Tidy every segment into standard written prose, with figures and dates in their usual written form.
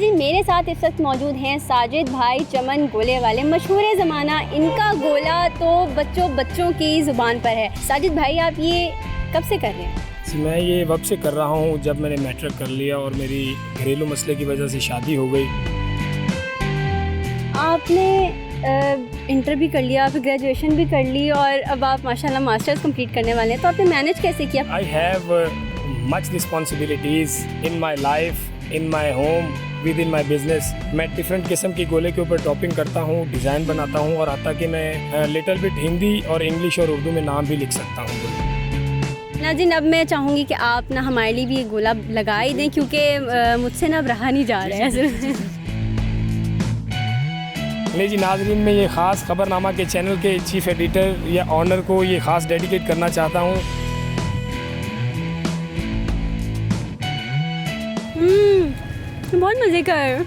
नाज़रीन, मेरे साथ इस वक्त मौजूद हैं साजिद भाई चमन गोले वाले। मशहूर ज़माना इनका गोला तो बच्चों की ज़ुबान पर है। साजिद भाई, आप ये कब से कर रहे हैं? मैं ये वक्त से कर रहा हूँ जब मैंने मैट्रिक कर लिया और मेरी घरेलू मसले की वजह से शादी हो गई। आपने इंटर भी कर लिया, फिर ग्रेजुएशन भी कर ली और अब आप माशाल्लाह मास्टर्स कंप्लीट करने वाले हैं, तो आपने मैनेज कैसे किया? आई have much responsibilities in my life, in my home, with in my business. मैं डिफरेंट किस्म की गोले के ऊपर टॉपिंग करता हूँ, डिज़ाइन बनाता हूँ और आता कि मैं लिटिल बिट हिंदी और इंग्लिश और उर्दू में नाम भी लिख सकता हूँ। नाज़रीन, अब मैं चाहूँगी कि आप ना हमारे लिए भी ये गोला लगा ही दें, क्योंकि मुझसे ना अब रहा नहीं जा रहा है। नहीं जी नाज़रीन, मैं ये ख़ास ख़बरनामा के चैनल के चीफ़ एडिटर या ऑनर को ये ख़ास डेडिकेट करना चाहता हूँ। बहुत मज़े का है।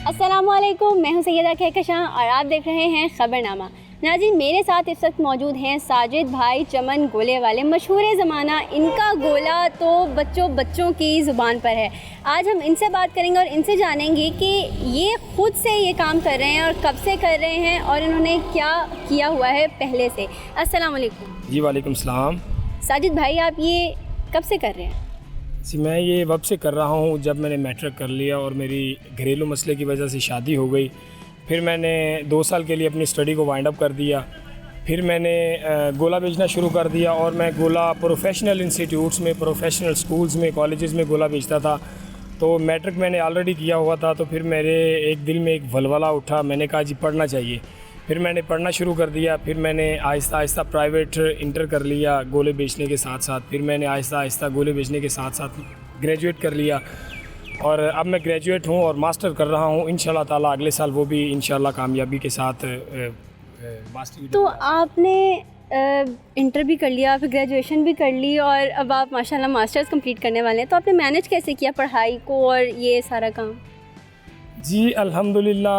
अस्सलामुअलैकुम, मैं हूँ सैयदा कहकशां और आप देख रहे हैं ख़बरनामा। नाज़रीन, मेरे साथ इस वक्त मौजूद हैं साजिद भाई चमन गोले वाले। मशहूर ज़माना इनका गोला तो बच्चों की ज़ुबान पर है। आज हम इनसे बात करेंगे और इनसे जानेंगे कि ये ख़ुद से ये काम कर रहे हैं और कब से कर रहे हैं और इन्होंने क्या किया हुआ है पहले से। अस्सलाम वालेकुम। जी वालेकुम सलाम। साजिद भाई, आप ये कब से कर रहे हैं? जी मैं ये वक्त से कर रहा हूँ जब मैंने मैट्रिक कर लिया और मेरी घरेलू मसले की वजह से शादी हो गई। फिर मैंने 2 साल के लिए अपनी स्टडी को वाइंड अप कर दिया। फिर मैंने गोला बेचना शुरू कर दिया और मैं गोला प्रोफेशनल इंस्टीट्यूट्स में, प्रोफेशनल स्कूल्स में, कॉलेजेस में गोला बेचता था। तो मैट्रिक मैंने ऑलरेडी किया हुआ था, तो फिर मेरे एक दिल में एक वलवला उठा। मैंने कहा जी पढ़ना चाहिए। फिर मैंने पढ़ना शुरू कर दिया। फिर मैंने आहिस्ता आहिस्ता प्राइवेट इंटर कर लिया गोले बेचने के साथ साथ। फिर मैंने आहिस्ता आहिस्ता गोले बेचने के साथ साथ ग्रेजुएट कर लिया और अब मैं ग्रेजुएट हूँ और मास्टर कर रहा हूँ। इंशाल्लाह ताला अगले साल वो भी इंशाल्लाह कामयाबी के साथ मास्टर। तो आपने इंटर भी कर लिया, फिर ग्रेजुएशन भी कर ली और अब आप माशाल्लाह मास्टर्स कंप्लीट करने वाले हैं, तो आपने मैनेज कैसे किया पढ़ाई को और ये सारा काम? जी अल्हम्दुलिल्लाह,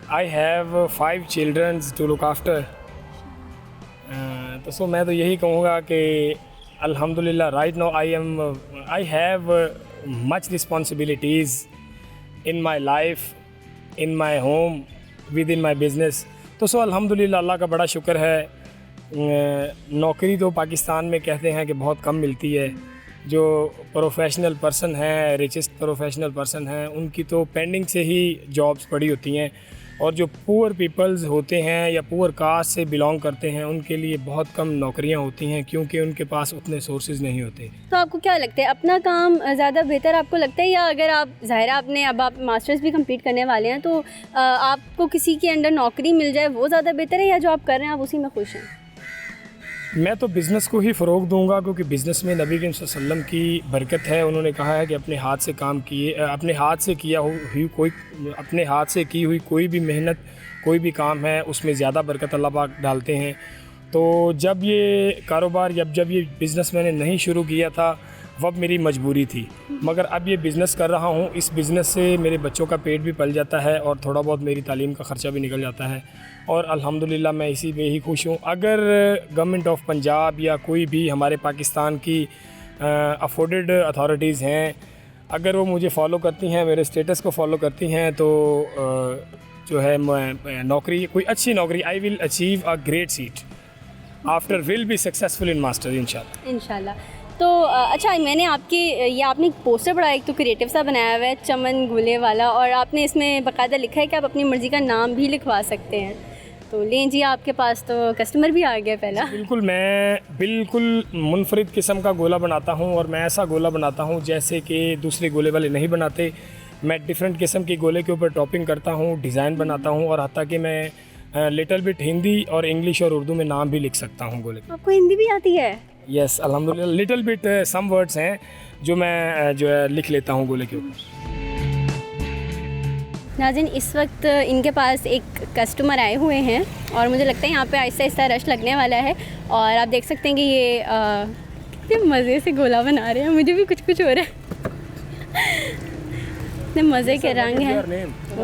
I have 5 childrens to look after. तो मैं तो यही कहूँगा कि अल्हम्दुलिल्लाह right now I have much responsibilities in my life, in my home, with in my business. तो अल्हम्दुलिल्लाह अल्लाह का बड़ा शुक्र है। नौकरी तो पाकिस्तान में कहते हैं कि बहुत कम मिलती है। जो प्रोफेशनल पर्सन हैं, रिचेस्ट प्रोफेशनल पर्सन हैं, उनकी तो पेंडिंग से ही जॉब्स पड़ी होती हैं और जो पुअर पीपल्स होते हैं या पुअर कास्ट से बिलोंग करते हैं उनके लिए बहुत कम नौकरियां होती हैं, क्योंकि उनके पास उतने सोर्सेज नहीं होते। तो आपको क्या लगता है, अपना काम ज़्यादा बेहतर आपको लगता है, या अगर आप ज़ाहिर आपने अब आप मास्टर्स भी कंप्लीट करने वाले हैं तो आपको किसी के अंडर नौकरी मिल जाए वो ज़्यादा बेहतर है, या जो आप कर रहे हैं आप उसी में खुश हैं? मैं तो बिज़नेस को ही फ़रोग़ दूंगा, क्योंकि बिज़नेस में नबी करीम सल्लल्लाहु अलैहि वसल्लम की बरकत है। उन्होंने कहा है कि अपने हाथ से काम किए, अपने हाथ से किया हुई कोई, अपने हाथ से की हुई कोई भी मेहनत, कोई भी काम है उसमें ज़्यादा बरकत अल्लाह पाक डालते हैं। तो जब ये कारोबार जब ये बिज़नेस मैंने नहीं शुरू किया था वह मेरी मजबूरी थी, मगर अब ये बिज़नेस कर रहा हूँ। इस बिज़नेस से मेरे बच्चों का पेट भी पल जाता है और थोड़ा बहुत मेरी तालीम का ख़र्चा भी निकल जाता है और अल्हम्दुलिल्लाह मैं इसी में ही खुश हूँ। अगर गवर्नमेंट ऑफ पंजाब या कोई भी हमारे पाकिस्तान की अफोर्डेड अथॉरिटीज़ हैं, अगर वो मुझे फ़ॉलो करती हैं, मेरे स्टेटस को फ़ॉलो करती हैं, तो जो है मैं नौकरी, कोई अच्छी नौकरी, I will achieve a great seat after will be successful in master इंशाल्लाह। तो अच्छा, मैंने आपने एक पोस्टर बड़ा एक तो क्रिएटिव सा बनाया हुआ है चमन गोले वाला, और आपने इसमें बाकायदा लिखा है कि आप अपनी मर्ज़ी का नाम भी लिखवा सकते हैं। तो लें जी, आपके पास तो कस्टमर भी आ गया पहला। बिल्कुल, मैं बिल्कुल मुनफरिद किस्म का गोला बनाता हूँ और मैं ऐसा गोला बनाता हूँ जैसे कि दूसरे गोले वाले नहीं बनाते। मैं डिफरेंट किस्म के गोले के ऊपर टॉपिंग करता हूँ, डिज़ाइन बनाता हूँ और आता कि मैं लिटिल बिट हिंदी और इंग्लिश और उर्दू में नाम भी लिख सकता हूँ गोले। आपको हिंदी भी आती है? यस अल्हम्दुलिल्लाह, लिटिल बिट सम वर्ड्स हैं जो मैं जो है लिख लेता हूँ गोले के ऊपर। नाज़रीन, इस वक्त इनके पास एक कस्टमर आए हुए हैं और मुझे लगता है यहाँ पे आहिस्ता आहिस्ता रश लगने वाला है और आप देख सकते हैं कि ये कितने मज़े से गोला बना रहे हैं। मुझे भी कुछ हो रहा है। इतने मज़े के रंग हैं।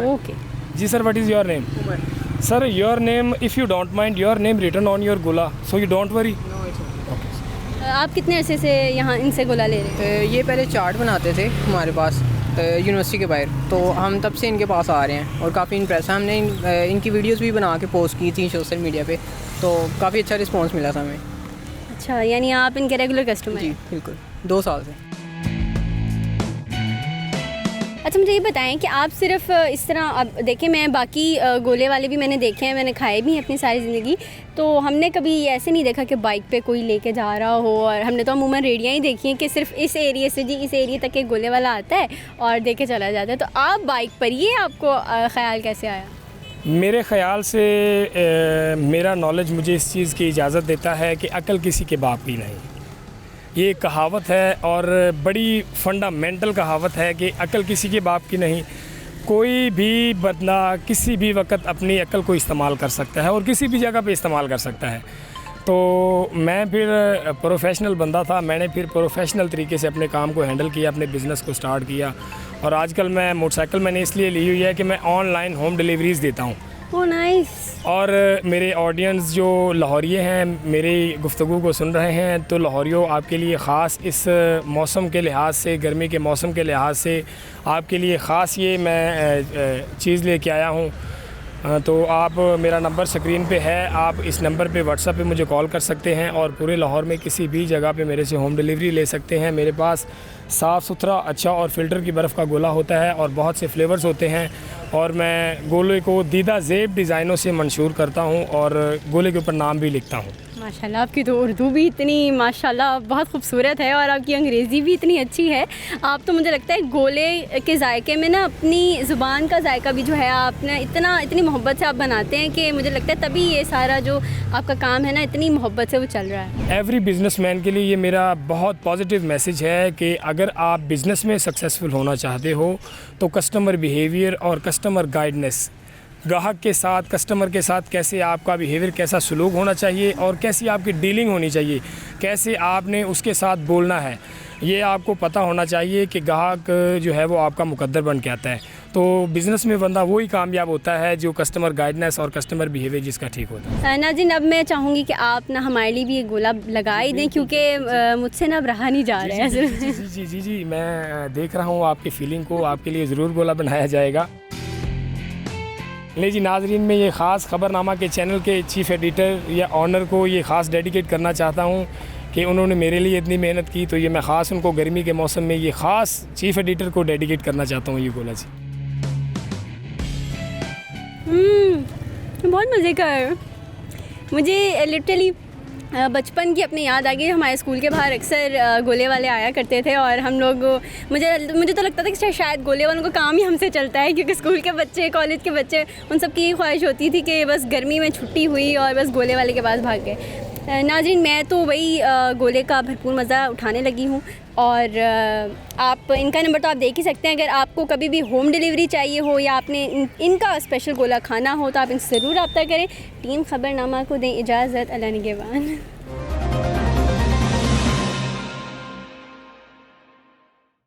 ओके जी sir, what is your name? Sir, your name, if you don't mind, your name written on your गोला, सो यू डोंट वरी। आप कितने अरसे से यहाँ इनसे गोला ले रहे हैं? ये पहले चार्ट बनाते थे हमारे पास यूनिवर्सिटी के बाहर, तो हम तब से इनके पास आ रहे हैं और काफ़ी इंप्रेस। हमने इनकी वीडियोस भी बना के पोस्ट की थी सोशल मीडिया पे, तो काफ़ी अच्छा रिस्पांस मिला था हमें। अच्छा, यानी आप इनके रेगुलर कस्टमर जी हैं? बिल्कुल, 2 साल से। अच्छा, मुझे ये बताएं कि आप सिर्फ इस तरह, अब देखिए मैं बाकी गोले वाले भी मैंने देखे हैं, मैंने खाए भी हैं अपनी सारी ज़िंदगी, तो हमने कभी ऐसे नहीं देखा कि बाइक पे कोई लेके जा रहा हो। और हमने तो अमूमन रेडियाँ ही देखी हैं कि सिर्फ इस एरिया से जी इस एरिया तक एक गोले वाला आता है और देके चला जाता है। तो आप बाइक पर, ये आपको ख़्याल कैसे आया? मेरे ख़्याल से मेरा नॉलेज मुझे इस चीज़ की इजाज़त देता है कि अक्ल किसी के बाप की नहीं। ये एक कहावत है और बड़ी फंडामेंटल कहावत है कि अक्ल किसी के बाप की नहीं। कोई भी बंदा किसी भी वक्त अपनी अक्ल को इस्तेमाल कर सकता है और किसी भी जगह पे इस्तेमाल कर सकता है। तो मैं फिर प्रोफेशनल बंदा था, मैंने फिर प्रोफेशनल तरीके से अपने काम को हैंडल किया, अपने बिज़नेस को स्टार्ट किया। और आजकल मैं मोटरसाइकिल मैंने इसलिए ली हुई है कि मैं ऑनलाइन होम डिलीवरीज़ देता हूँ। Oh nice. और मेरे ऑडियंस जो लाहौरिये हैं मेरी गुफ्तगू को सुन रहे हैं, तो लाहौरियों आपके लिए ख़ास इस मौसम के लिहाज से, गर्मी के मौसम के लिहाज से आपके लिए ख़ास ये मैं चीज़ लेके आया हूँ। तो आप, मेरा नंबर स्क्रीन पे है, आप इस नंबर पे व्हाट्सएप पे मुझे कॉल कर सकते हैं और पूरे लाहौर में किसी भी जगह पे मेरे से होम डिलीवरी ले सकते हैं। मेरे पास साफ़ सुथरा, अच्छा और फ़िल्टर की बर्फ़ का गोला होता है और बहुत से फ्लेवर्स होते हैं। और मैं गोले को दीदा ज़ेब डिज़ाइनों से मंशूर करता हूँ और गोले के ऊपर नाम भी लिखता हूँ। माशाल्लाह, आपकी तो उर्दू भी इतनी माशाल्लाह बहुत खूबसूरत है और आपकी अंग्रेज़ी भी इतनी अच्छी है। आप तो मुझे लगता है गोले के जायके में ना अपनी ज़ुबान का जायका भी जो है आपने इतनी मोहब्बत से आप बनाते हैं कि मुझे लगता है तभी ये सारा जो आपका काम है ना इतनी मोहब्बत से वो चल रहा है। एवरी बिजनेसमैन के लिए ये मेरा बहुत पॉजिटिव मैसेज है कि अगर आप बिज़नेस में सक्सेसफुल होना चाहते हो तो कस्टमर बिहेवियर और कस्टमर गाइडनेस, ग्राहक के साथ, कस्टमर के साथ कैसे आपका बिहेवियर, कैसा सलूक होना चाहिए और कैसी आपकी डीलिंग होनी चाहिए, कैसे आपने उसके साथ बोलना है, ये आपको पता होना चाहिए कि ग्राहक जो है वो आपका मुकद्दर बन के आता है। तो बिज़नेस में बंदा वही कामयाब होता है जो कस्टमर गाइडनेस और कस्टमर बिहेवियर जिसका ठीक होता है। नाज़रीन, अब मैं चाहूँगी कि आप ना हमारे लिए भी एक गोला लगा ही दें, क्योंकि मुझसे ना अब रहा नहीं जा रहा है। जी, मैं देख रहा हूँ आपकी फीलिंग को, आपके लिए ज़रूर गोला बनाया जाएगा। ले जी नाजरीन, मैं ये ख़ास ख़बरनामा के चैनल के चीफ़ एडिटर या ऑनर को ये ख़ास डेडिकेट करना चाहता हूँ कि उन्होंने मेरे लिए इतनी मेहनत की, तो ये मैं ख़ास उनको गर्मी के मौसम में ये ख़ास चीफ़ एडिटर को डेडिकेट करना चाहता हूँ ये गोला जी। बहुत मज़े का है। मुझे लिटरली बचपन की अपनी याद आ गई। हमारे स्कूल के बाहर अक्सर गोले वाले आया करते थे और हम लोग, मुझे तो लगता था कि शायद गोले वालों का काम ही हमसे चलता है, क्योंकि स्कूल के बच्चे, कॉलेज के बच्चे, उन सब की ख्वाहिश होती थी कि बस गर्मी में छुट्टी हुई और बस गोले वाले के पास भाग गए। नाज़रीन, मैं तो वही गोले का भरपूर मज़ा उठाने लगी हूँ और आप इनका नंबर तो आप देख ही सकते हैं। अगर आपको कभी भी होम डिलीवरी चाहिए हो या आपने इनका स्पेशल गोला खाना हो तो आप इनसे ज़रूर रब्ता करें। टीम खबरनामा को दें इजाज़त। अल्लाह निगहबान।